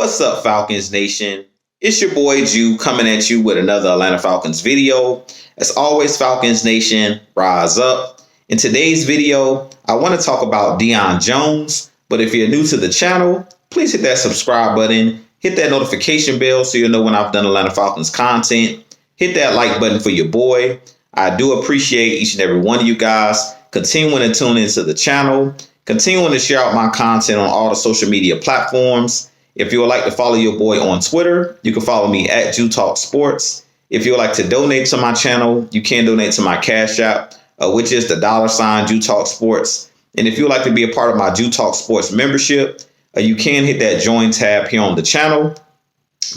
What's up, Falcons Nation? It's your boy Jew coming at you with another Atlanta Falcons video. As always, Falcons Nation, rise up. In today's video, I want to talk about Deion Jones, but if you're new to the channel, please hit that subscribe button, hit that notification bell so you'll know when I've done Atlanta Falcons content. Hit that like button for your boy. I do appreciate each and every one of you guys continuing to tune into the channel, continuing to share out my content on all the social media platforms. If you would like to follow your boy on Twitter, you can follow me at Jew Talk Sports. If you would like to donate to my channel, you can donate to my Cash App, which is the $ Jew Talk Sports. And if you would like to be a part of my Jew Talk Sports membership, you can hit that join tab here on the channel.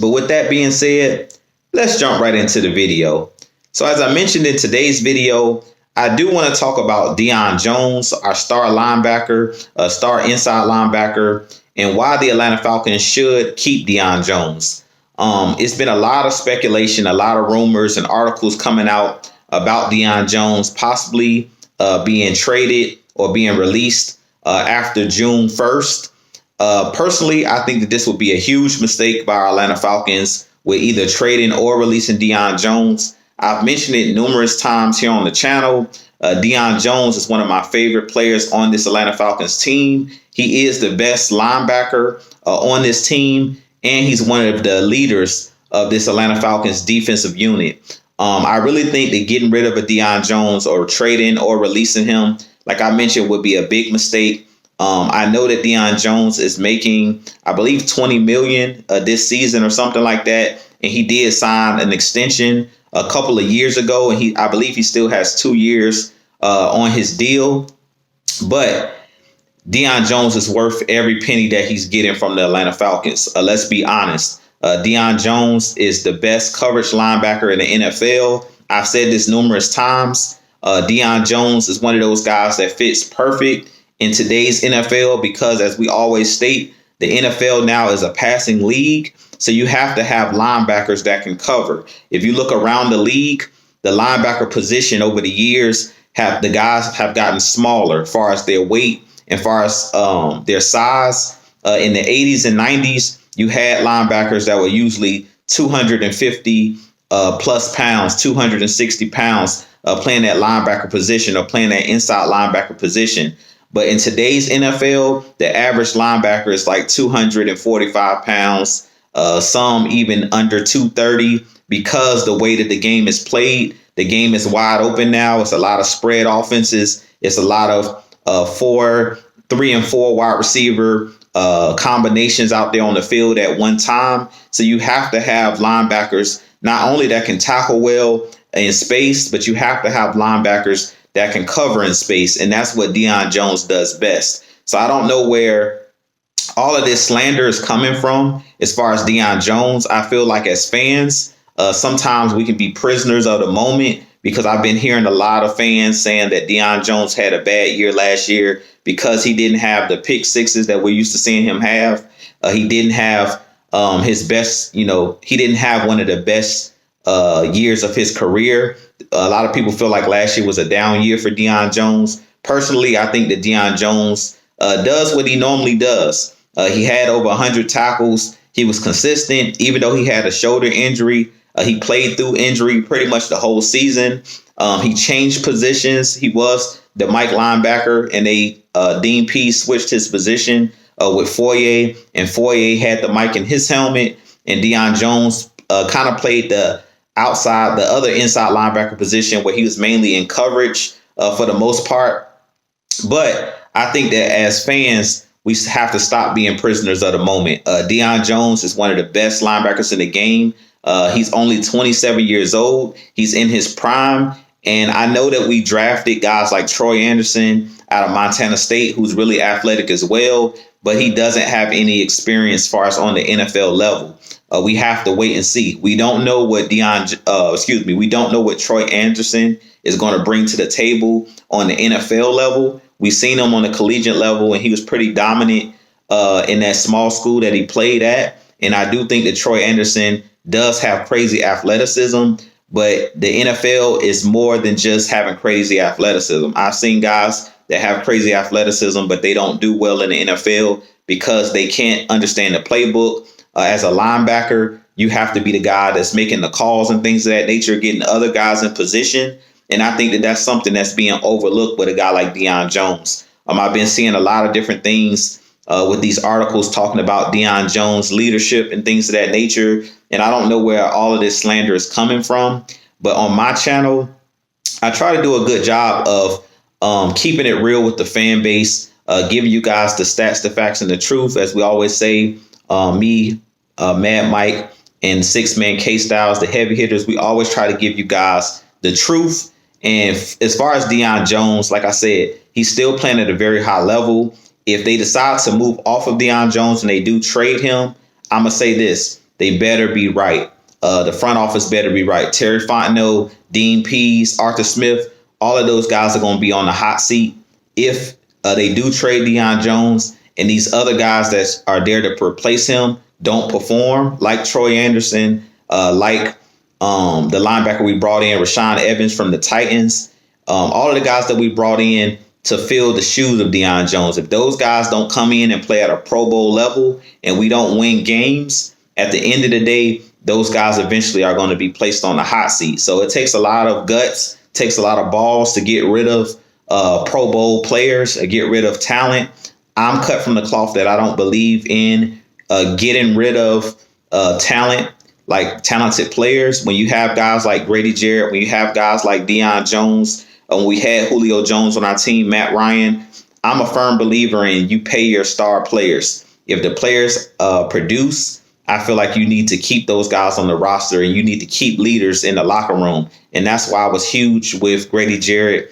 But with that being said, let's jump right into the video. So as I mentioned in today's video, I do want to talk about Deion Jones, our star linebacker, star inside linebacker, and why the Atlanta Falcons should keep Deion Jones. It's been a lot of speculation, a lot of rumors and articles coming out about Deion Jones possibly being traded or being released after June 1st. Personally, I think that this would be a huge mistake by our Atlanta Falcons with either trading or releasing Deion Jones. I've mentioned it numerous times here on the channel. Deion Jones is one of my favorite players on this Atlanta Falcons team. He is the best linebacker on this team, and he's one of the leaders of this Atlanta Falcons defensive unit. I really think that getting rid of a Deion Jones or trading or releasing him, like I mentioned, would be a big mistake. I know that Deion Jones is making, I believe, $20 million this season or something like that, and he did sign an extension a couple of years ago, and I believe he still has 2 years on his deal. But Deion Jones is worth every penny that he's getting from the Atlanta Falcons. Let's be honest. Deion Jones is the best coverage linebacker in the NFL. I've said this numerous times. Deion Jones is one of those guys that fits perfect in today's NFL because, as we always state, the NFL now is a passing league. So you have to have linebackers that can cover. If you look around the league, the linebacker position over the years, the guys have gotten smaller as far as their weight and far as their size. In the 80s and 90s, you had linebackers that were usually 250 plus pounds, 260 pounds, playing that linebacker position or playing that inside linebacker position. But in today's NFL, the average linebacker is like 245 pounds, some even under 230, because the way that the game is played, the game is wide open now. It's a lot of spread offenses. It's a lot of 3 and 4 wide receiver combinations out there on the field at one time. So you have to have linebackers not only that can tackle well in space, but you have to have linebackers that can cover in space. And that's what Deion Jones does best. So I don't know where all of this slander is coming from as far as Deion Jones. I feel like as fans, sometimes we can be prisoners of the moment, because I've been hearing a lot of fans saying that Deion Jones had a bad year last year because he didn't have the pick sixes that we're used to seeing him have. He didn't have his best, he didn't have one of the best years of his career. A lot of people feel like last year was a down year for Deion Jones. Personally, I think that Deion Jones does what he normally does. He had over 100 tackles. He was consistent, even though he had a shoulder injury. He played through injury pretty much the whole season. He changed positions. He was the Mike linebacker, and Dean Pease switched his position with Foye, and Foye had the mic in his helmet, and Deion Jones kind of played the other inside linebacker position, where he was mainly in coverage for the most part. But I think that as fans, we have to stop being prisoners of the moment. Deion Jones is one of the best linebackers in the game. He's only 27 years old. He's in his prime. And I know that we drafted guys like Troy Anderson out of Montana State, who's really athletic as well, but he doesn't have any experience as far as on the NFL level. We have to wait and see. We don't know what we don't know what Troy Anderson is going to bring to the table on the NFL level. We've seen him on the collegiate level, and he was pretty dominant in that small school that he played at. And I do think that Troy Anderson does have crazy athleticism, but the NFL is more than just having crazy athleticism. I've seen guys that have crazy athleticism, but they don't do well in the NFL because they can't understand the playbook. As a linebacker, you have to be the guy that's making the calls and things of that nature, getting other guys in position. And I think that that's something that's being overlooked with a guy like Deion Jones. I've been seeing a lot of different things with these articles talking about Deion Jones' leadership and things of that nature. And I don't know where all of this slander is coming from. But on my channel, I try to do a good job of keeping it real with the fan base, giving you guys the stats, the facts, and the truth. As we always say, Mad Mike, and Six Man K Styles, the heavy hitters, we always try to give you guys the truth. And as far as Deion Jones, like I said, he's still playing at a very high level. If they decide to move off of Deion Jones and they do trade him, I'm going to say this. They better be right. The front office better be right. Terry Fontenot, Dean Pease, Arthur Smith, all of those guys are going to be on the hot seat if they do trade Deion Jones, and these other guys that are there to replace him don't perform, like Troy Anderson, like the linebacker we brought in, Rashaan Evans from the Titans, all of the guys that we brought in to fill the shoes of Deion Jones. If those guys don't come in and play at a Pro Bowl level and we don't win games, at the end of the day, those guys eventually are going to be placed on the hot seat. So it takes a lot of guts, takes a lot of balls to get rid of Pro Bowl players, get rid of talent. I'm cut from the cloth that I don't believe in getting rid of talent, like talented players. When you have guys like Grady Jarrett, when you have guys like Deion Jones, when we had Julio Jones on our team, Matt Ryan, I'm a firm believer in you pay your star players. If the players produce, I feel like you need to keep those guys on the roster and you need to keep leaders in the locker room. And that's why I was huge with Grady Jarrett,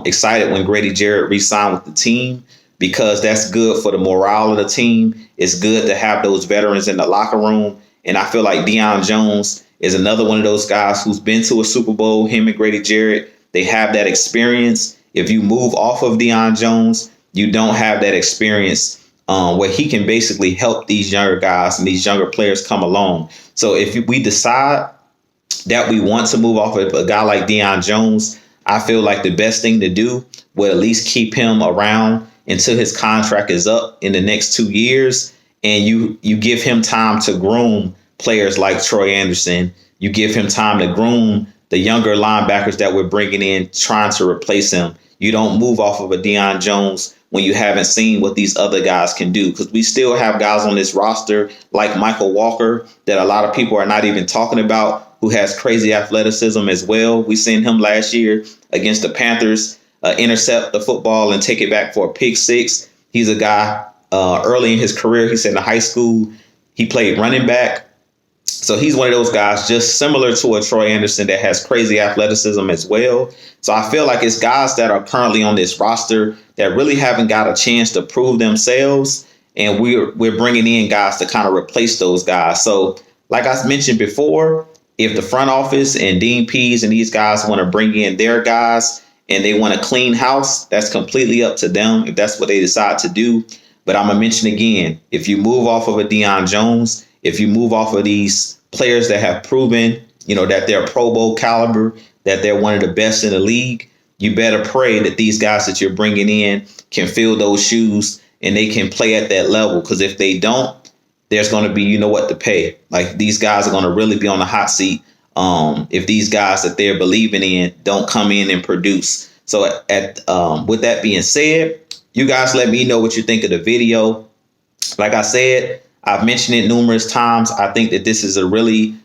excited when Grady Jarrett re-signed with the team, because that's good for the morale of the team. It's good to have those veterans in the locker room. And I feel like Deion Jones is another one of those guys who's been to a Super Bowl, him and Grady Jarrett. They have that experience. If you move off of Deion Jones, you don't have that experience where he can basically help these younger guys and these younger players come along. So if we decide that we want to move off of a guy like Deion Jones, I feel like the best thing to do would at least keep him around until his contract is up in the next 2 years. And you give him time to groom players like Troy Anderson. You give him time to groom the younger linebackers that we're bringing in, trying to replace him. You don't move off of a Deion Jones when you haven't seen what these other guys can do, because we still have guys on this roster like Michael Walker that a lot of people are not even talking about, who has crazy athleticism as well. We seen him last year against the Panthers intercept the football and take it back for a pick six. He's a guy early in his career. He said in high school he played running back. So he's one of those guys just similar to a Troy Anderson that has crazy athleticism as well. So I feel like it's guys that are currently on this roster that really haven't got a chance to prove themselves. And we're bringing in guys to kind of replace those guys. So like I mentioned before, if the front office and Dean Pease and these guys want to bring in their guys and they want to clean house, that's completely up to them if that's what they decide to do. But I'm going to mention again, if you move off of a Deion Jones, if you move off of these players that have proven, that they're Pro Bowl caliber, that they're one of the best in the league, you better pray that these guys that you're bringing in can fill those shoes and they can play at that level. Because if they don't, there's going to be, what to pay. Like, these guys are going to really be on the hot seat if these guys that they're believing in don't come in and produce. So with that being said, you guys let me know what you think of the video. Like I said, I've mentioned it numerous times. I think that this is a really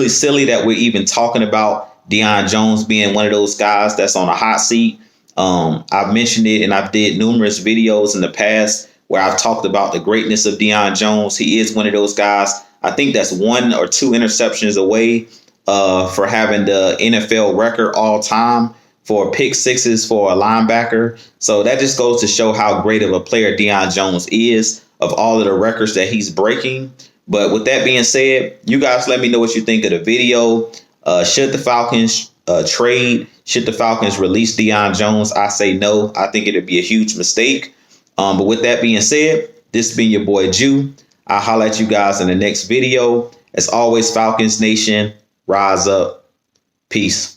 silly that we're even talking about Deion Jones being one of those guys that's on a hot seat. I've mentioned it and I've did numerous videos in the past where I've talked about the greatness of Deion Jones. He is one of those guys. I think that's 1 or 2 interceptions away for having the NFL record all time for pick sixes for a linebacker. So that just goes to show how great of a player Deion Jones is, of all of the records that he's breaking. But with that being said, you guys let me know what you think of the video. Should the Falcons trade? Should the Falcons release Deion Jones? I say no. I think it'd be a huge mistake. But with that being said, this has been your boy Jew. I'll holler at you guys in the next video. As always, Falcons Nation, rise up. Peace.